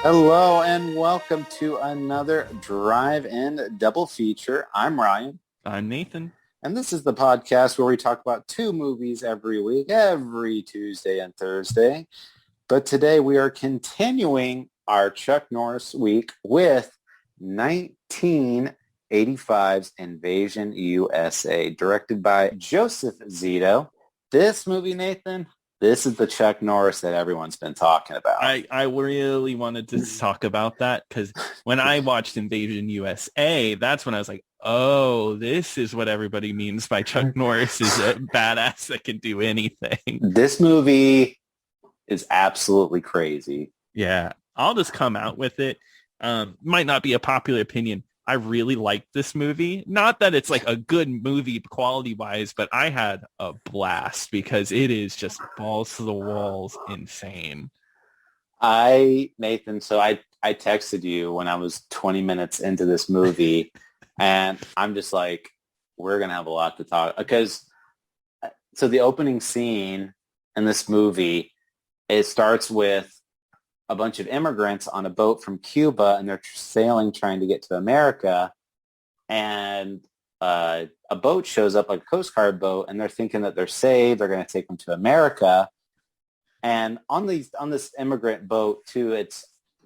Hello and welcome to another Drive-In Double Feature. I'm Ryan, I'm Nathan. and this is the podcast where we talk about two movies every week, every Tuesday and Thursday. But today we are continuing our Chuck Norris week with 1985's Invasion USA, directed by Joseph Zito. This movie, Nathan, this is the Chuck Norris that everyone's been talking about. I really wanted to talk about that because when I watched Invasion USA, that's when I was like, oh, this is what everybody means by Chuck Norris is a badass that can do anything. This movie is absolutely crazy. Yeah, I'll just come out with it. Might not be a popular opinion. I really liked this movie. Not that it's like a good movie quality wise, but I had a blast because it is just balls to the walls insane. Nathan, so I texted you when I was 20 minutes into this movie, and I'm just like, we're going to have a lot to talk because so the opening scene in this movie, it starts with a bunch of immigrants on a boat from Cuba, and they're sailing trying to get to America, and a boat shows up, like a Coast Guard boat, and they're thinking that they're saved. They're going to take them to America. And on this immigrant boat too, it's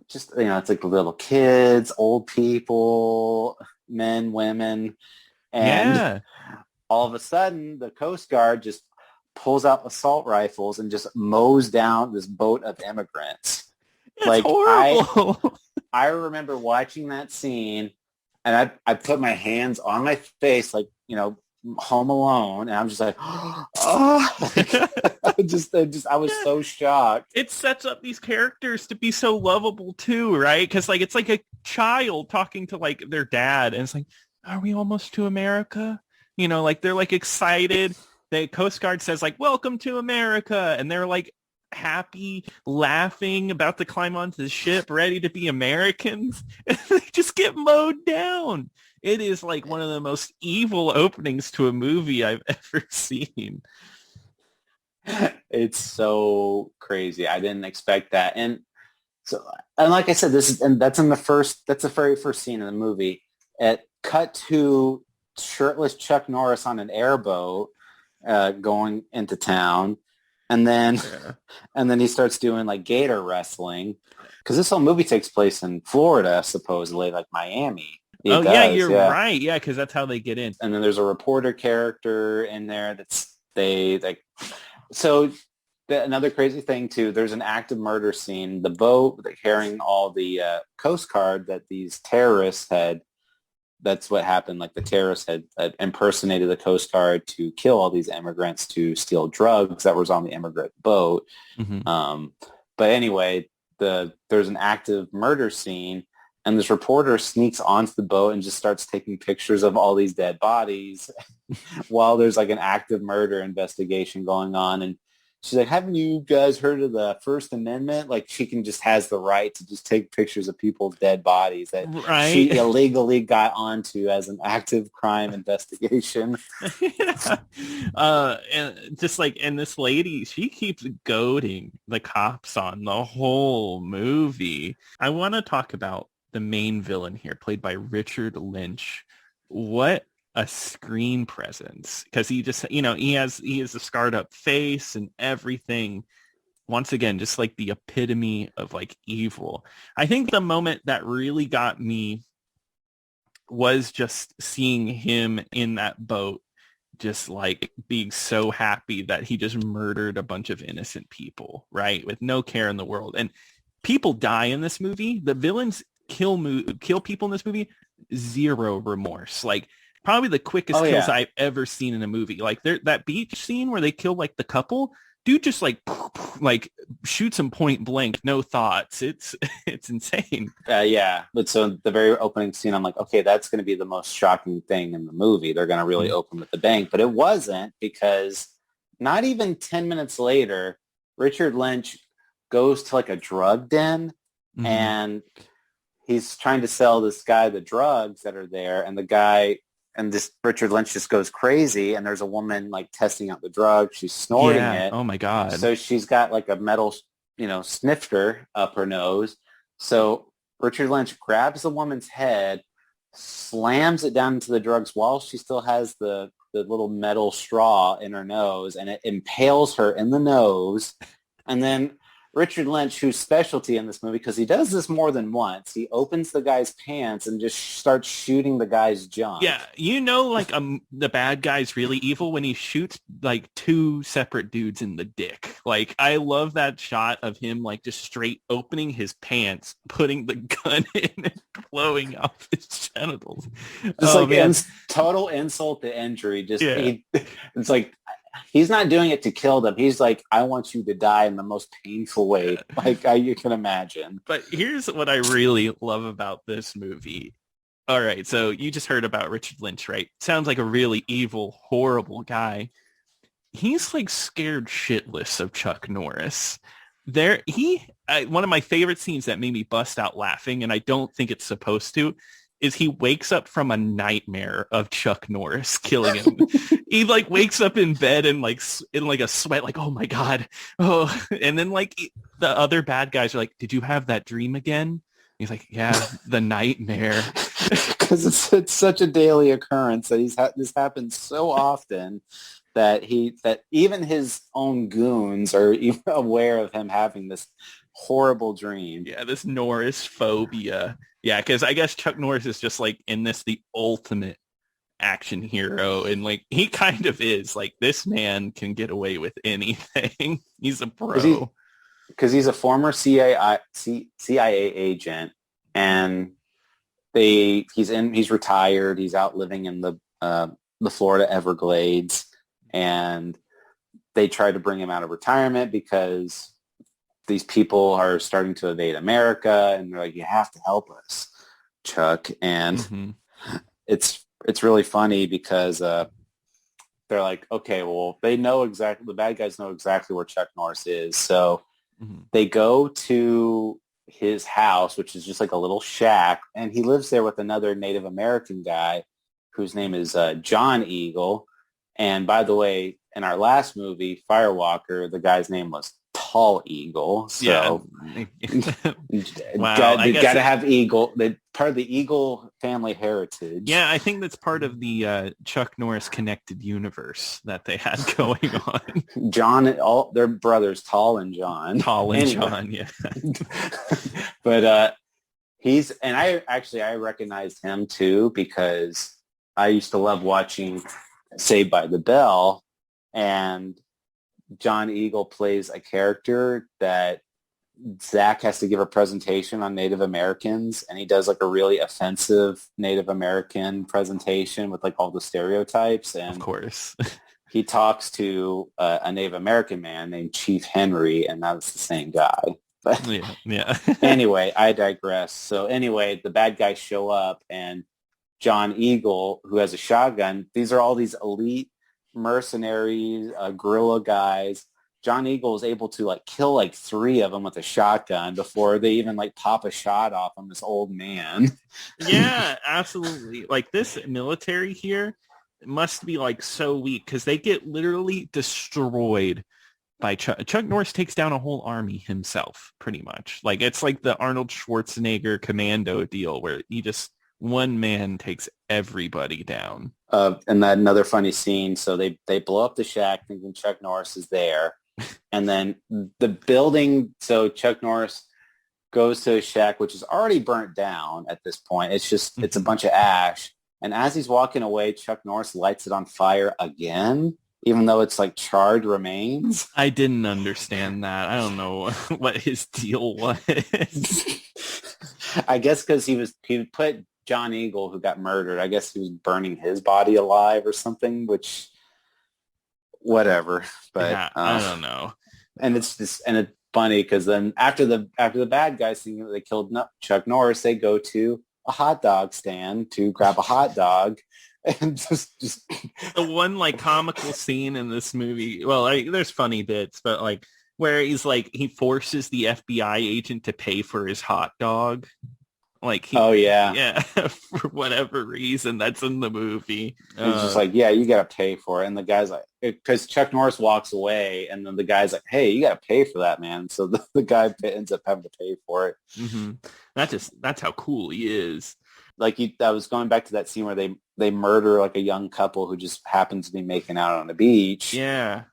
just, it's like little kids, old people, men, women, and Yeah, all of a sudden the Coast Guard just pulls out assault rifles and just mows down this boat of immigrants. it's Like I horrible. I remember watching that scene, and I put my hands on my face like, Home Alone, and I'm just like, oh, like, I was Yeah, so shocked. it sets up these characters to be so lovable too, right? Because like it's like a child talking to like their dad, and it's like, "Are we almost to America?" Like they're like excited. The Coast Guard says like, "Welcome to America," and they're like happy, laughing, about to climb onto the ship, ready to be Americans, and they just get mowed down. It is like one of the most evil openings to a movie I've ever seen. It's so crazy. I didn't expect that. So, and like I said, that's the very first scene in the movie. It cut to shirtless Chuck Norris on an airboat going into town. And then, Yeah. and then he starts doing like gator wrestling because this whole movie takes place in Florida, supposedly, like Miami. Oh It yeah, does, you're yeah. right. Yeah, because that's how they get in. And then there's a reporter character in there that's they like so another crazy thing too, there's an active murder scene. The boat carrying all the Coast Guard that these terrorists had, that's what happened. Like the terrorists had impersonated the Coast Guard to kill all these immigrants to steal drugs that was on the immigrant boat. Hmm. Um, but anyway, there's an active murder scene, and this reporter sneaks onto the boat and just starts taking pictures of all these dead bodies while there's like an active murder investigation going on. And she's like, haven't you guys heard of the First Amendment? Like she can just has the right to just take pictures of people's dead bodies that she Right. illegally got onto as an active crime investigation. Yeah. And just like, and this lady, she keeps goading the cops on the whole movie. I want to talk about the main villain here, played by Richard Lynch. What a screen presence. Because he just, he has a scarred up face and everything. Once again, just like the epitome of like evil. I think the moment that really got me was just seeing him in that boat, just like being so happy that he just murdered a bunch of innocent people, right? With no care in the world. And people die in this movie. The villains kill people in this movie, zero remorse. Like probably the quickest Oh kills yeah. I've ever seen in a movie. Like there, that beach scene where they kill like the couple, dude just like like shoots him point blank, no thoughts. It's it's insane. Yeah, but so the very opening scene, I'm like, okay, that's going to be the most shocking thing in the movie. They're going to really open with the bank, but it wasn't because not even 10 minutes later, Richard Lynch goes to like a drug den, Mm-hmm. and he's trying to sell this guy the drugs that are there, and the guy and this Richard Lynch just goes crazy, and there's a woman like testing out the drug. She's snorting Yeah. it. Oh my God. So she's got like a metal, snifter up her nose. So Richard Lynch grabs the woman's head, slams it down into the drugs while she still has the little metal straw in her nose, and it impales her in the nose. And then Richard Lynch, whose specialty in this movie, because he does this more than once, he opens the guy's pants and just starts shooting the guy's junk. Yeah, like the bad guy's really evil when he shoots like two separate dudes in the dick. Like, I love that shot of him like just straight opening his pants, putting the gun in and blowing off his genitals. Just total insult to injury. It's like, he's not doing it to kill them. He's like, I want you to die in the most painful way, you can imagine. But here's what I really love about this movie. All right, so you just heard about Richard Lynch, right? Sounds like a really evil, horrible guy. He's like scared shitless of Chuck Norris. One of my favorite scenes that made me bust out laughing, and I don't think it's supposed to, is he wakes up from a nightmare of Chuck Norris killing him. He like wakes up in bed and like in like a sweat, like, oh my God. Oh, and then like the other bad guys are like, did you have that dream again? He's like, yeah, the nightmare. Because it's such a daily occurrence that this happens so often that even his own goons are even aware of him having this horrible dream. Yeah, this Norris phobia. Yeah, because I guess Chuck Norris is just like in this the ultimate action hero, and like he kind of is. Like, this man can get away with anything. He's a pro. Because he's a former CIA agent, and he's retired. He's out living in the Florida Everglades, and they tried to bring him out of retirement because these people are starting to invade America, and they're like, you have to help us, Chuck. And it's really funny because they're like, okay, well, the bad guys know exactly where Chuck Norris is. So they go to his house, which is just like a little shack, and he lives there with another Native American guy whose name is John Eagle. And by the way, in our last movie, Firewalker, the guy's name was Tall Eagle. So wow, you got to have Eagle. Part of the Eagle family heritage. Yeah, I think that's part of the Chuck Norris connected universe that they had going on. John, all their brothers, Tall and John. John, yeah. But I recognized him too, because I used to love watching Saved by the Bell, and John Eagle plays a character that Zach has to give a presentation on Native Americans, and he does like a really offensive Native American presentation with like all the stereotypes. And of course, he talks to a Native American man named Chief Henry, and that's the same guy. But yeah. Anyway, I digress. So anyway, the bad guys show up, and John Eagle, who has a shotgun, these are all these elite mercenaries, guerrilla guys. John Eagle is able to like kill like 3 of them with a shotgun before they even like pop a shot off on this old man. Yeah, absolutely. Like, this military here must be like so weak, because they get literally destroyed by Chuck Norris. Takes down a whole army himself, pretty much. Like, it's like the Arnold Schwarzenegger commando deal where he just, one man takes everybody down. And that another funny scene. So they blow up the shack thinking Chuck Norris is there. And then the building, so Chuck Norris goes to his shack, which is already burnt down at this point. It's just, it's a bunch of ash. And as he's walking away, Chuck Norris lights it on fire again, even though it's like charred remains. I didn't understand that. I don't know what his deal was. I guess because he put John Eagle, who got murdered, I guess he was burning his body alive or something, which, whatever. But yeah, I don't know. And it's funny because then after the bad guys think that they killed Chuck Norris, they go to a hot dog stand to grab a hot dog. And just the one like comical scene in this movie. Well, there's funny bits, but like where he's like, he forces the FBI agent to pay for his hot dog. Like Oh yeah. yeah, for whatever reason that's in the movie. He's just like, yeah, you got to pay for it. And the guy's like, because Chuck Norris walks away and then the guy's like, hey, you got to pay for that, man. So the guy ends up having to pay for it. hmm that's how cool he is. Like I was going back to that scene where they murder like a young couple who just happens to be making out on the beach. Yeah.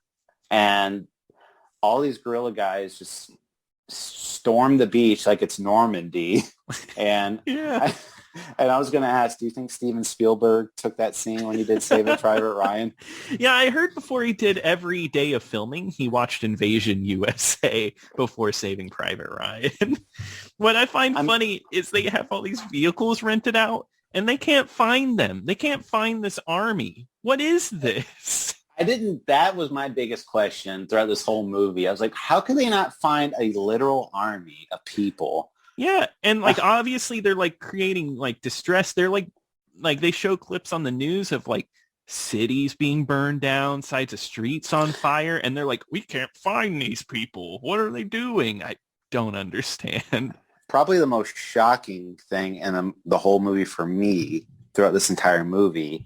And all these guerrilla guys just storm the beach like it's Normandy. And Yeah. I was going to ask, do you think Steven Spielberg took that scene when he did Saving Private Ryan? Yeah, I heard before he did every day of filming, he watched Invasion USA before Saving Private Ryan. What I find funny is they have all these vehicles rented out and they can't find them. They can't find this army. What is this? That was my biggest question throughout this whole movie. I was like, how can they not find a literal army of people? Yeah, and like obviously they're like creating like distress. They're like they show clips on the news of like cities being burned down, sides of streets on fire, and they're like, we can't find these people. What are they doing? I don't understand. Probably the most shocking thing in the whole movie for me throughout this entire movie,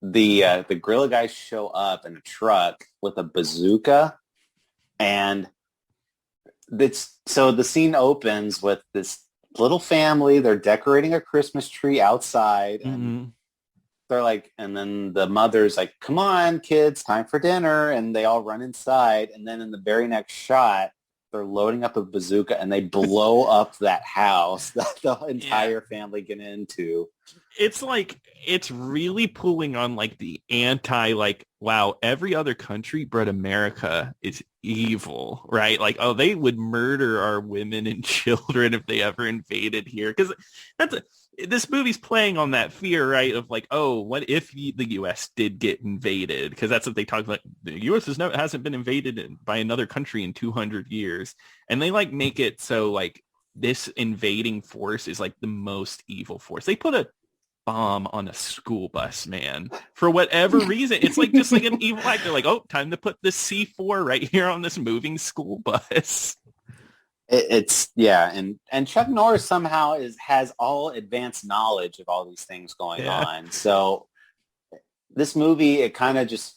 the guerrilla guys show up in a truck with a bazooka, and so the scene opens with this little family. They're decorating a Christmas tree outside, and they're like, and then the mother's like, come on, kids, time for dinner. And they all run inside. And then in the very next shot, they're loading up a bazooka and they blow up that house that the entire family get into. It's like, it's really pulling on like the anti, like, wow, every other country but America is evil, right? Like, oh, they would murder our women and children if they ever invaded here. Because this movie's playing on that fear, right? Of like, oh, what if the U.S. did get invaded? Because that's what they talk about. The U.S. hasn't been invaded by another country in 200 years. And they like make it so like this invading force is like the most evil force. They put a bomb on a school bus, man, for whatever reason. It's like just like an evil act. They're like, oh, time to put the C4 right here on this moving school bus. It's and Chuck Norris somehow has all advanced knowledge of all these things going on. So this movie, it kind of just,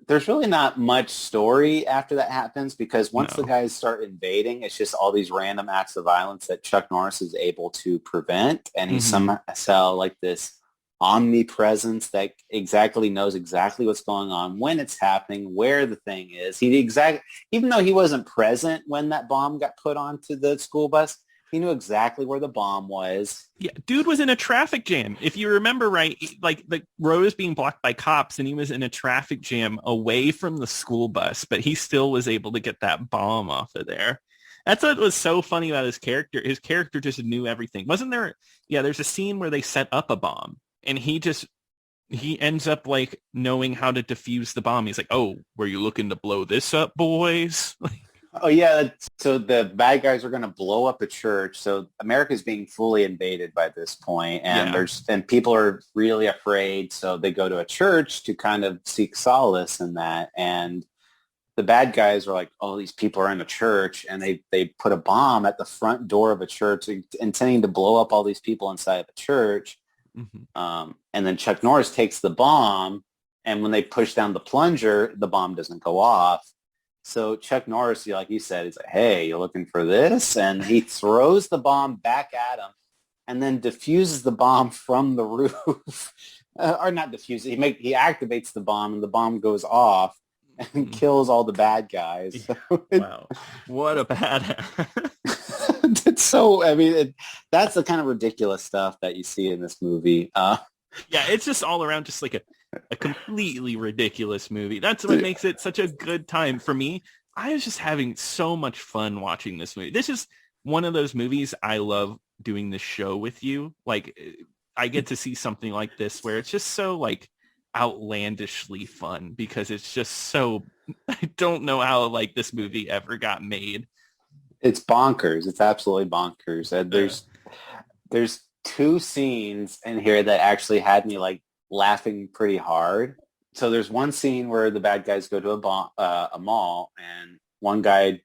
there's really not much story after that happens, because once the guys start invading, it's just all these random acts of violence that Chuck Norris is able to prevent. And he's somehow like this omnipresence that knows exactly what's going on, when it's happening, where the thing is. Even though he wasn't present when that bomb got put onto the school bus, he knew exactly where the bomb was. Yeah, dude was in a traffic jam. If you remember right, like the road was being blocked by cops and he was in a traffic jam away from the school bus, but he still was able to get that bomb off of there. That's what was so funny about his character. His character just knew everything. Wasn't there? Yeah, there's a scene where they set up a bomb and he ends up like knowing how to defuse the bomb. He's like, oh, were you looking to blow this up, boys? Oh yeah, so the bad guys are going to blow up a church. So America's being fully invaded by this point, and people are really afraid. So they go to a church to kind of seek solace in that. And the bad guys are like, oh, these people are in a church, and they put a bomb at the front door of a church, intending to blow up all these people inside of a church. And then Chuck Norris takes the bomb, and when they push down the plunger, the bomb doesn't go off. So Chuck Norris, like you said, he's like, hey, you looking for this? And he throws the bomb back at him and then diffuses the bomb from the roof. Or not diffuses. He activates the bomb and the bomb goes off and kills all the bad guys. Wow. What a badass. It's so, I mean, that's the kind of ridiculous stuff that you see in this movie. Yeah, it's just all around just like a completely ridiculous movie. That's what makes it such a good time for me. I was just having so much fun watching this movie. This is one of those movies I love doing this show with you. Like I get to see something like this where it's just so like outlandishly fun, because it's just so, I don't know how like this movie ever got made. It's bonkers. It's absolutely bonkers. There's two scenes in here that actually had me like laughing pretty hard. So there's one scene where the bad guys go to a mall, and one guy,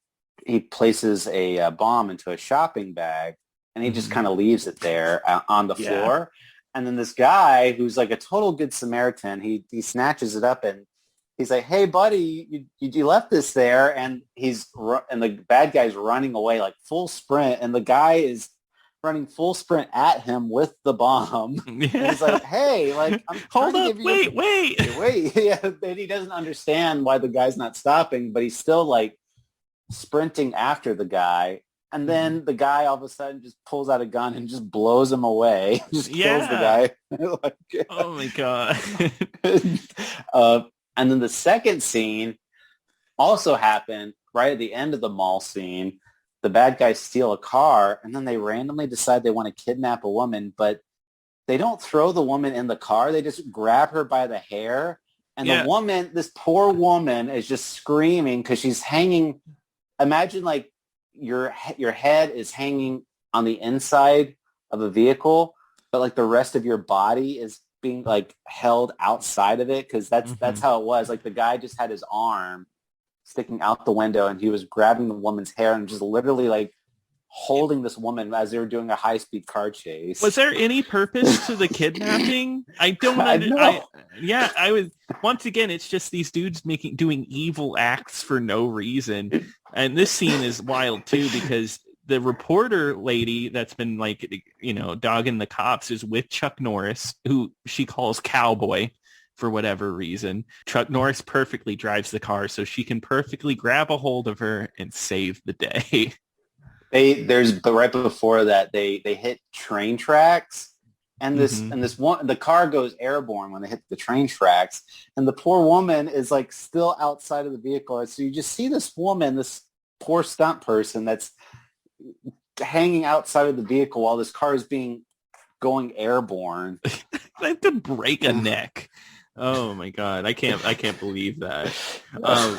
he places a bomb into a shopping bag, and he just Mhm. kind of leaves it there on the Yeah. floor. And then this guy who's like a total good Samaritan, he snatches it up and he's like, "Hey, buddy, you left this there." And and the bad guy's running away like full sprint, and the guy is running full sprint at him with the bomb. And he's Yeah. like, "Hey, like I'm trying Hold to up. give you Wait, wait. wait." Yeah, and he doesn't understand why the guy's not stopping, but he's still like sprinting after the guy. And Mhm. then the guy all of a sudden just pulls out a gun and just blows him away, just kills the Yeah. guy. Oh my God. uh, and then the second scene also happened right at the end of the mall scene. The bad guys steal a car and then they randomly decide they want to kidnap a woman, but they don't throw the woman in the car. They just grab her by the hair. And the Yeah. woman, this poor woman is just screaming because she's hanging. Imagine like your head is hanging on the inside of a vehicle, but like the rest of your body is being like held outside of it because that's Hmm. how it was. Like the guy just had his arm sticking out the window and he was grabbing the woman's hair and just literally like holding this woman as they were doing a high-speed car Was chase. there any purpose to the kidnapping? I don't I under I know. Yeah, I was once again it's just these dudes doing evil acts for no reason. And this scene is wild too because the reporter lady that's been like dogging the cops is with Chuck Norris, who she calls cowboy for whatever reason. Chuck Norris perfectly drives the car so she can perfectly grab a hold of her and save the day. But right before that they hit train tracks and Hmm. this one the car goes airborne when they hit the train tracks and the poor woman is like still outside of the vehicle. So you just see this woman, this poor stunt person that's hanging outside of the vehicle while this car is being going airborne. I have to break a neck. Oh my God. I can't believe that. Um,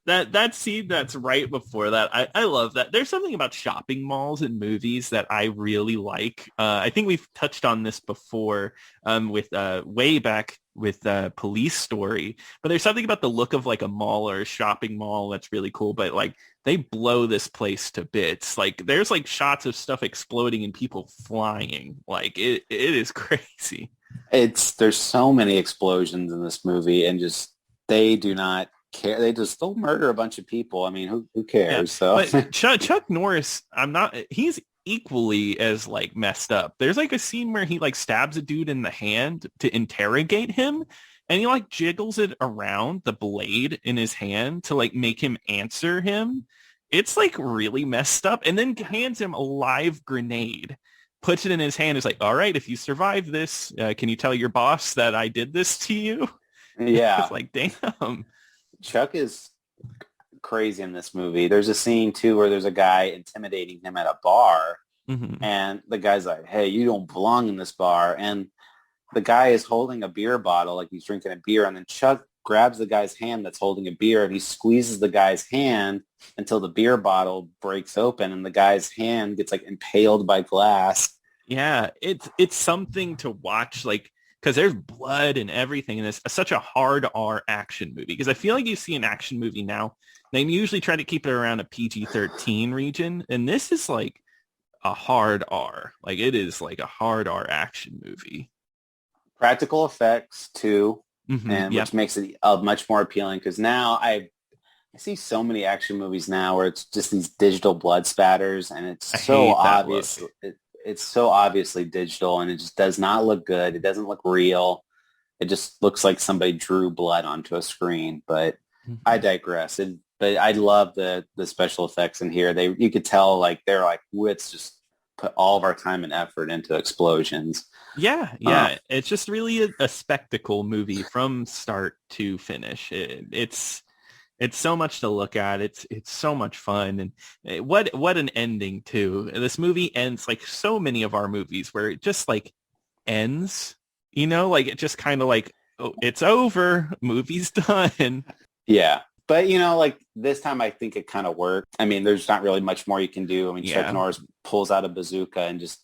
that scene that's right before that, I love that. There's something about shopping malls and movies that I really like. I think we've touched on this before with way back with Police Story, but there's something about the look of like a mall or a shopping mall that's really cool. But like they blow this place to bits. Like there's like shots of stuff exploding and people flying. Like it is crazy. There's so many explosions in this movie and just they do not care. They just still murder a bunch of people. I mean, who Yeah, cares? So but Chuck Norris, he's equally as like messed up. There's like a scene where he like stabs a dude in the hand to interrogate him and he like jiggles it around the blade in his hand to like make him answer him. It's like really messed up and then hands him a live grenade, puts it in his hand. Is like, all right, if you survive this, can you tell your boss that I did this to you? It's yeah, like, damn. Chuck is crazy in this movie. There's a scene too where there's a guy intimidating him at a bar Hmm. and the guy's like, "Hey, you don't belong in this bar." And the guy is holding a beer bottle like he's drinking a beer and then Chuck grabs the guy's hand that's holding a beer and he squeezes the guy's hand until the beer bottle breaks open and the guy's hand gets like impaled by glass. Yeah, it's something to watch, like because there's blood and everything, and it's such a hard R action movie. Because I feel like you see an action movie now, they usually try to keep it around a PG-13 region, and this is like a hard R. Like it is like a hard R action movie. Practical effects too, and Yep, which makes it much more appealing because now I see so many action movies now where it's just these digital blood spatters and it's I so hate that obvious. look. It's so obviously digital and it just does not look good. It doesn't look real. It just looks like somebody drew blood onto a screen. But I Mhm. digress. But I love the special effects in here. You could tell like they're like, let's just put all of our time and effort into explosions. Yeah, Uh, yeah. It's just really a spectacle movie from start to finish. It's so much to look at. It's so much fun, and what an ending too. This movie ends like so many of our movies where it just like ends. Like it just kind of like, oh, it's over. Movie's done. Yeah. But, like this time I think it kind of worked. I mean, there's not really much more you can do. I mean, Chuck Yeah, Norris pulls out a bazooka and just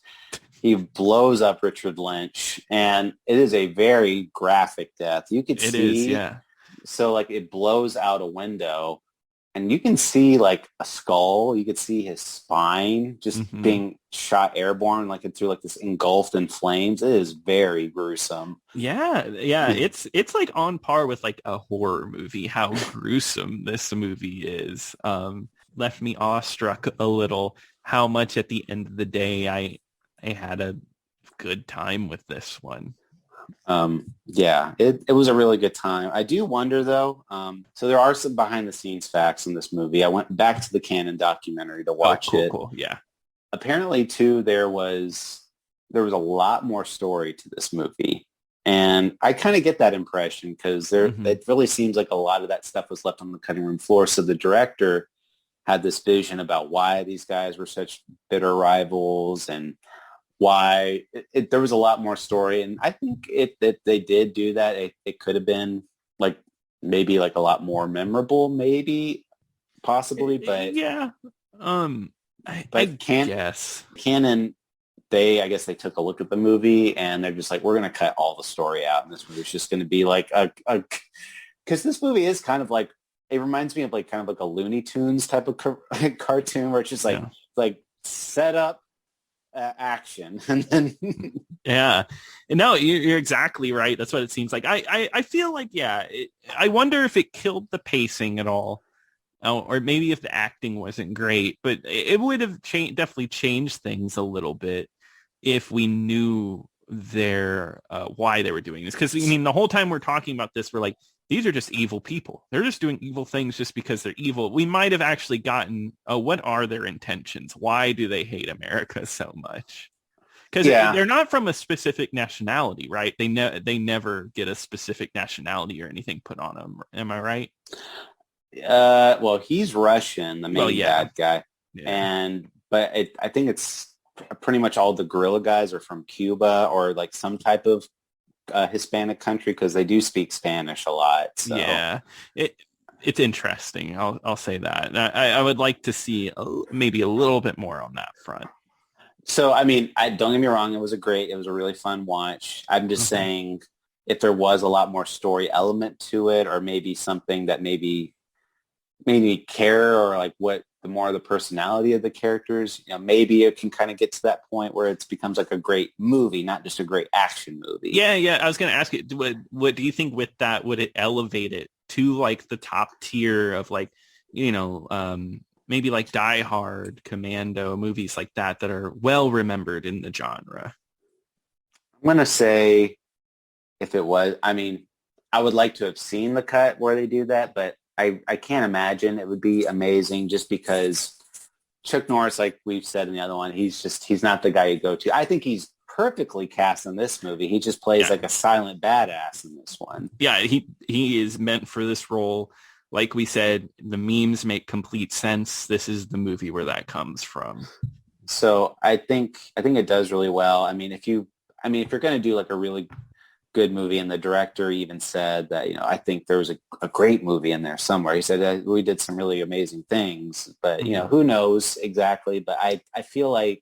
he blows up Richard Lynch. And it is a very graphic death. You could it is. see, Yeah. so like it blows out a window and you can see like a skull. You could see his spine just Hmm. being shot airborne, like it through like this engulfed in flames. It is very gruesome. Yeah, yeah, it's like on par with like a horror movie, how gruesome this movie is. Left me awestruck a little how much at the end of the day I had a good time with this one. Yeah, it was a really good time. I do wonder though, so there are some behind the scenes facts in this movie. I went back to the Canon documentary to Oh, watch cool, it. cool. Yeah. Apparently too, there was a lot more story to this movie. And I kind of get that impression because Hmm. it really seems like a lot of that stuff was left on the cutting room floor. So the director had this vision about why these guys were such bitter rivals and why there was a lot more story. And I think that they did do that. It could have been like maybe like a lot more memorable, maybe possibly, Yeah. Um, I but can't guess. Canon I guess they took a look at the movie and they're just like, we're going to cut all the story out. And this movie's just going to be like because this movie is kind of like, it reminds me of like kind of like a Looney Tunes type of cartoon where it's just Yeah. like set up action. And then, Yeah. No, you're exactly right. That's what it seems like. I feel like, yeah, I wonder if it killed the pacing at all. Or maybe if the acting wasn't great, but it would have definitely changed things a little bit if we knew their why they were doing this. Because I mean, the whole time we're talking about this, we're like, these are just evil people. They're just doing evil things just because they're evil. We might have actually gotten, what are their intentions? Why do they hate America so much? Because yeah, they're not from a specific nationality, right? They never get a specific nationality or anything put on them. Am I right? well, he's Russian, the Well, main yeah, bad guy. yeah. I think it's pretty much all the gorilla guys are from Cuba or like some type of Hispanic country because they do speak Spanish a lot. So, Yeah, it it's interesting. I'll say that. And I would like to see maybe a little bit more on that front. I mean, I don't get me wrong. It was a really fun watch. I'm just Hmm. saying if there was a lot more story element to it or maybe something that maybe made me care or like what the more the personality of the characters, maybe it can kind of get to that point where it becomes like a great movie, not just a great action movie. Yeah, yeah. I was gonna ask you, what do you think with that? Would it elevate it to like the top tier of like, maybe like Die Hard, Commando, movies like that are well remembered in the genre? I'm going to say if it was, I mean, I would like to have seen the cut where they do that, but I can't imagine it would be amazing just because Chuck Norris, like we've said in the other one, he's not the guy you go to. I think he's perfectly cast in this movie. He just plays Yeah, like a silent badass in this one. yeah. He is meant for this role. Like we said, the memes make complete sense. This is the movie where that comes from. So I think it does really well. I mean, if you're going to do like a really good movie, and the director even said that, I think there was a great movie in there somewhere. He said that we did some really amazing things, but Mhm. who knows exactly. But I feel like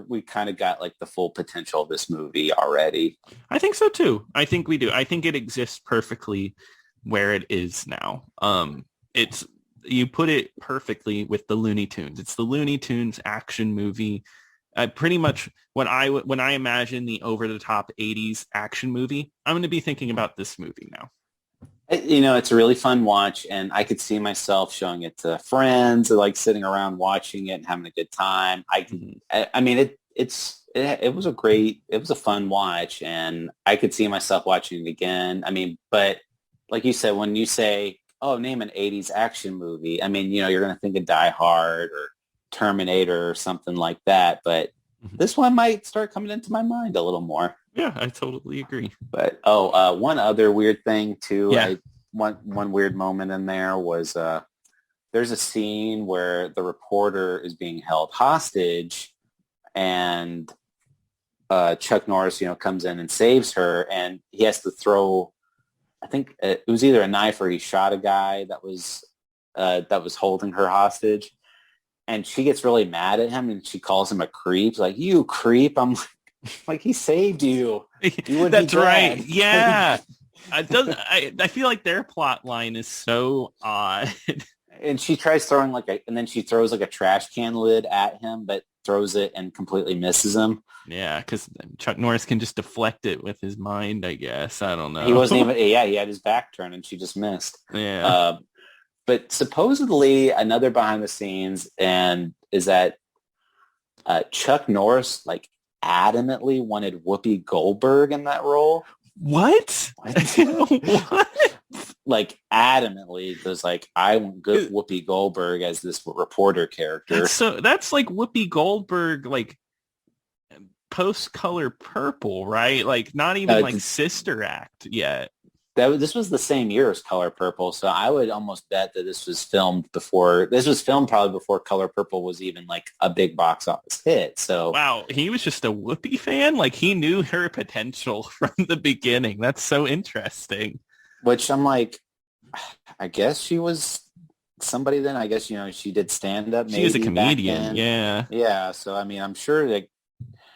we kind of got like the full potential of this movie already. I think so too. I think we do. I think it exists perfectly where it is now. It's you put it perfectly with the Looney Tunes. It's the Looney Tunes action movie. Pretty much when I imagine the over the top 80s action movie, I'm going to be thinking about this movie now. It's a really fun watch, and I could see myself showing it to friends or like sitting around watching it and having a good time. Mhm. I mean, it was it was a fun watch, and I could see myself watching it again. I mean, but like you said, when you say, "Oh, name an '80s action movie," I mean, you're going to think of Die Hard or Terminator or something like that. But Mhm. this one might start coming into my mind a little more. Yeah, I totally agree. But one other weird thing too. Yeah. One weird moment in there was there's a scene where the reporter is being held hostage, and Chuck Norris, comes in and saves her, and he has to throw. I think it was either a knife or he shot a guy that was holding her hostage, and she gets really mad at him, and she calls him a creep, like you creep. I'm like he saved you. You would be That's right. dead. Yeah. It doesn't. I feel like their plot line is so odd. And she tries throwing and then she throws like a trash can lid at him, but throws it and completely misses him. Yeah, because Chuck Norris can just deflect it with his mind, I guess. I don't He know. wasn't even, yeah, he had his back turned and she just missed. Yeah. But supposedly another behind the scenes and is that Chuck Norris like adamantly wanted Whoopi Goldberg in that role. What? What? Like adamantly was like, I want good Whoopi Goldberg as this reporter character. That's like Whoopi Goldberg, like post Color Purple, right? Like not even like Sister Act yet. This was the same year as Color Purple, so I would almost bet that this was filmed probably before Color Purple was even like a big box office hit. So wow, he was just a Whoopi fan. Like he knew her potential from the beginning. That's so interesting. Which I'm like, I guess she was somebody then. I guess, she did stand up. She was a comedian. Yeah. Yeah. So, I mean, I'm sure that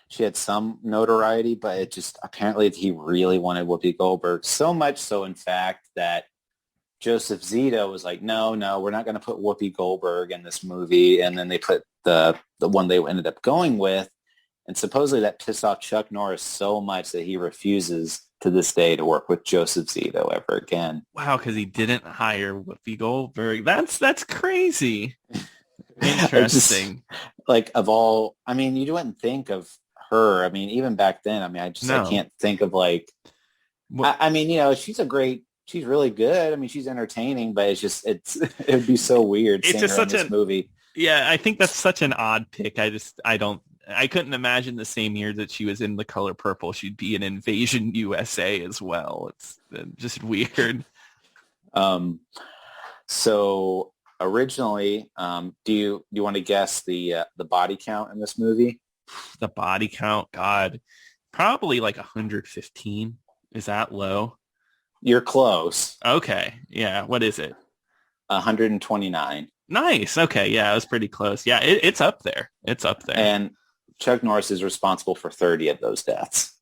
she had some notoriety, but it just apparently he really wanted Whoopi Goldberg so much so, in fact, that Joseph Zito was like, no, we're not going to put Whoopi Goldberg in this movie. And then they put the one they ended up going with. And supposedly that pissed off Chuck Norris so much that he refuses to this day to work with Joseph Zito ever again. Wow, because he didn't hire Whoopi Goldberg. That's crazy. Interesting. Like of all, I mean, you wouldn't think of her. I mean, even back then, I mean, I can't think of like, I mean, she's really good. I mean, she's entertaining, but it would be so weird seeing her in this movie. Yeah, I think that's such an odd pick. I couldn't imagine the same year that she was in The Color Purple, she'd be in Invading U.S.A. as well. It's just weird. So originally, do you want to guess the body count in this movie? The body count, God, probably like 115. Is that low? You're close. Okay, yeah. What is it? 129. Nice. Okay, yeah, it was pretty close. Yeah, it's up there. It's up there. And Chuck Norris is responsible for 30 of those deaths.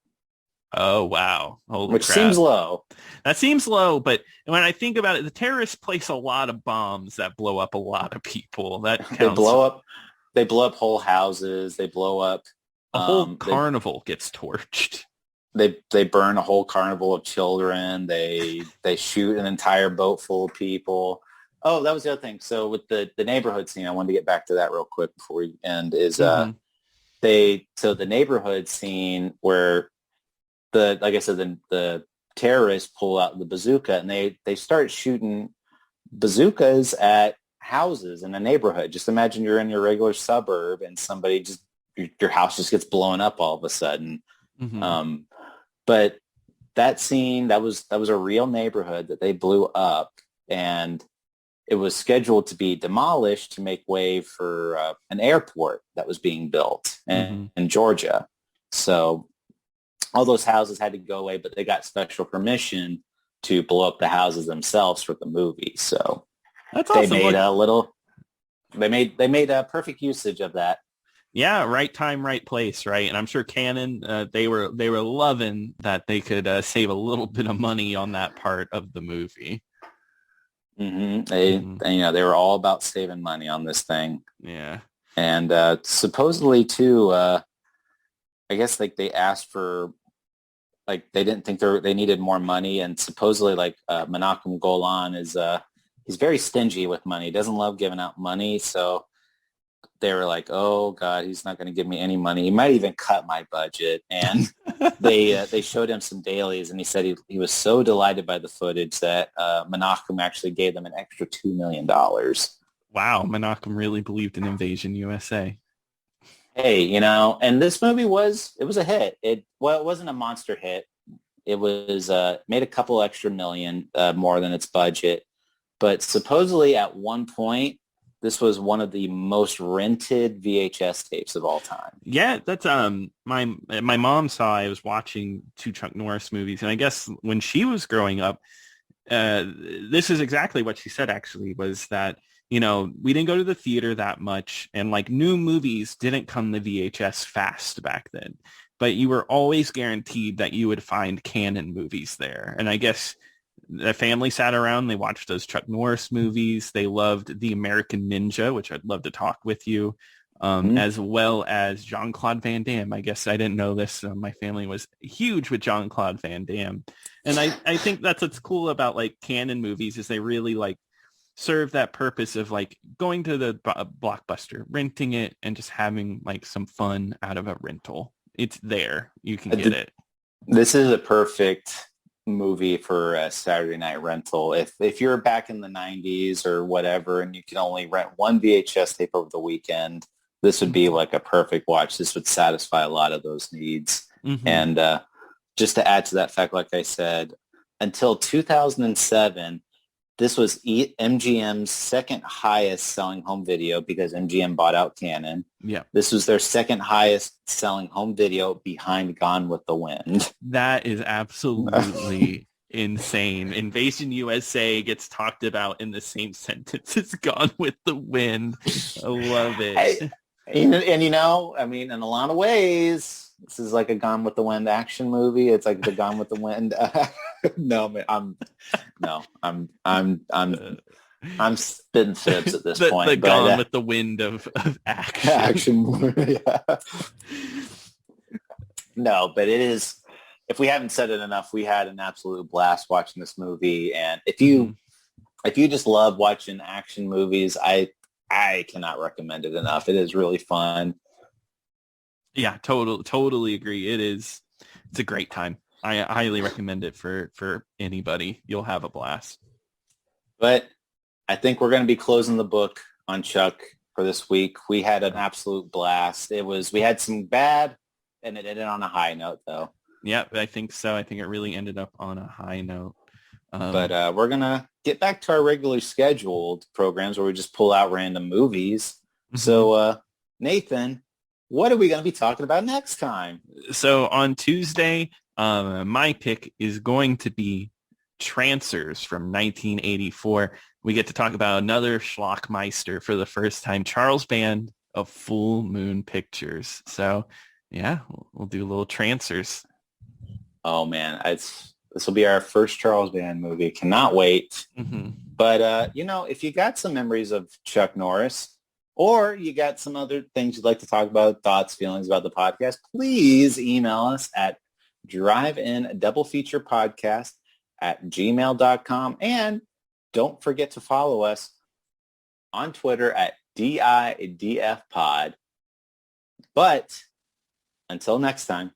Oh, wow. Which seems low. That seems low, but when I think about it, the terrorists place a lot of bombs that blow up a lot of people. That counts. They blow up whole houses. They blow up a whole carnival gets torched. They burn a whole carnival of children. They shoot an entire boat full of people. Oh, that was the other thing. So with the neighborhood scene, I wanted to get back to that real quick before we end. Is the neighborhood scene where the terrorists pull out the bazooka and they start shooting bazookas at houses in a neighborhood. Just imagine you're in your regular suburb and somebody your house just gets blown up all of a sudden. Mm-hmm. But that scene, that was a real neighborhood that they blew up, and it was scheduled to be demolished to make way for an airport that was being built in Georgia. So all those houses had to go away, but they got special permission to blow up the houses themselves for the movie. So that's awesome. They made a perfect usage of that. Yeah, right time, right place, right? And I'm sure Canon, they were loving that they could save a little bit of money on that part of the movie. They were all about saving money on this thing. Yeah. And supposedly too, I guess like they asked for, like they didn't think they needed more money, and supposedly like Menachem Golan is he's very stingy with money. He doesn't love giving out money, so they were like, oh God, he's not going to give me any money. He might even cut my budget. And they showed him some dailies, and he said he was so delighted by the footage that Menachem actually gave them an extra $2 million. Wow, Menachem really believed in Invasion USA. Hey, and this movie was a hit. It wasn't a monster hit. It was made a couple extra million more than its budget. But supposedly at one point, this was one of the most rented VHS tapes of all time. Yeah, that's my mom saw I was watching two Chuck Norris movies, and I guess when she was growing up, this is exactly what she said actually, was that, we didn't go to the theater that much, and like new movies didn't come to VHS fast back then. but you were always guaranteed that you would find canon movies there. And I guess the family sat around, they watched those Chuck Norris movies. They loved The American Ninja, which I'd love to talk with you, as well as Jean-Claude Van Damme. I guess I didn't know this. My family was huge with Jean-Claude Van Damme. And I think that's what's cool about like canon movies is they really like serve that purpose of like going to the Blockbuster, renting it, and just having like some fun out of a rental. It's there. You can get it. This is a perfect movie for a Saturday night rental. If you're back in the 90s or whatever and you can only rent one VHS tape over the weekend, this would be like a perfect watch. This would satisfy a lot of those needs. And just to add to that fact, like I said, until 2007, this was MGM's second highest selling home video because MGM bought out Canon. Yeah. This was their second highest selling home video behind Gone with the Wind. That is absolutely insane. Invasion U.S.A. gets talked about in the same sentence as Gone with the Wind. I love it. And you know, I mean, in a lot of ways, this is like a Gone with the Wind action movie. It's like the Gone with the Wind. No, man, I'm spitting fibs at this point. The Gone with the Wind of action. Action, yeah. No, but it is. If we haven't said it enough, we had an absolute blast watching this movie. And if you just love watching action movies, I cannot recommend it enough. It is really fun. Yeah, totally agree. It's a great time. I highly recommend it for anybody. You'll have a blast. But I think we're going to be closing the book on Chuck for this week. We had an absolute blast. We had some bad, and it ended on a high note, though. Yeah, I think so. I think it really ended up on a high note. But we're going to get back to our regularly scheduled programs where we just pull out random movies. So, Nathan, what are we going to be talking about next time? So on Tuesday, my pick is going to be Trancers from 1984. We get to talk about another Schlockmeister for the first time, Charles Band of Full Moon Pictures. So, yeah, we'll do a little Trancers. Oh, man, this will be our first Charles Band movie. Cannot wait. But, if you got some memories of Chuck Norris, or you got some other things you'd like to talk about, thoughts, feelings about the podcast, please email us at drive-in-double-feature-podcast@gmail.com. And don't forget to follow us on Twitter at DIDFpod. But until next time.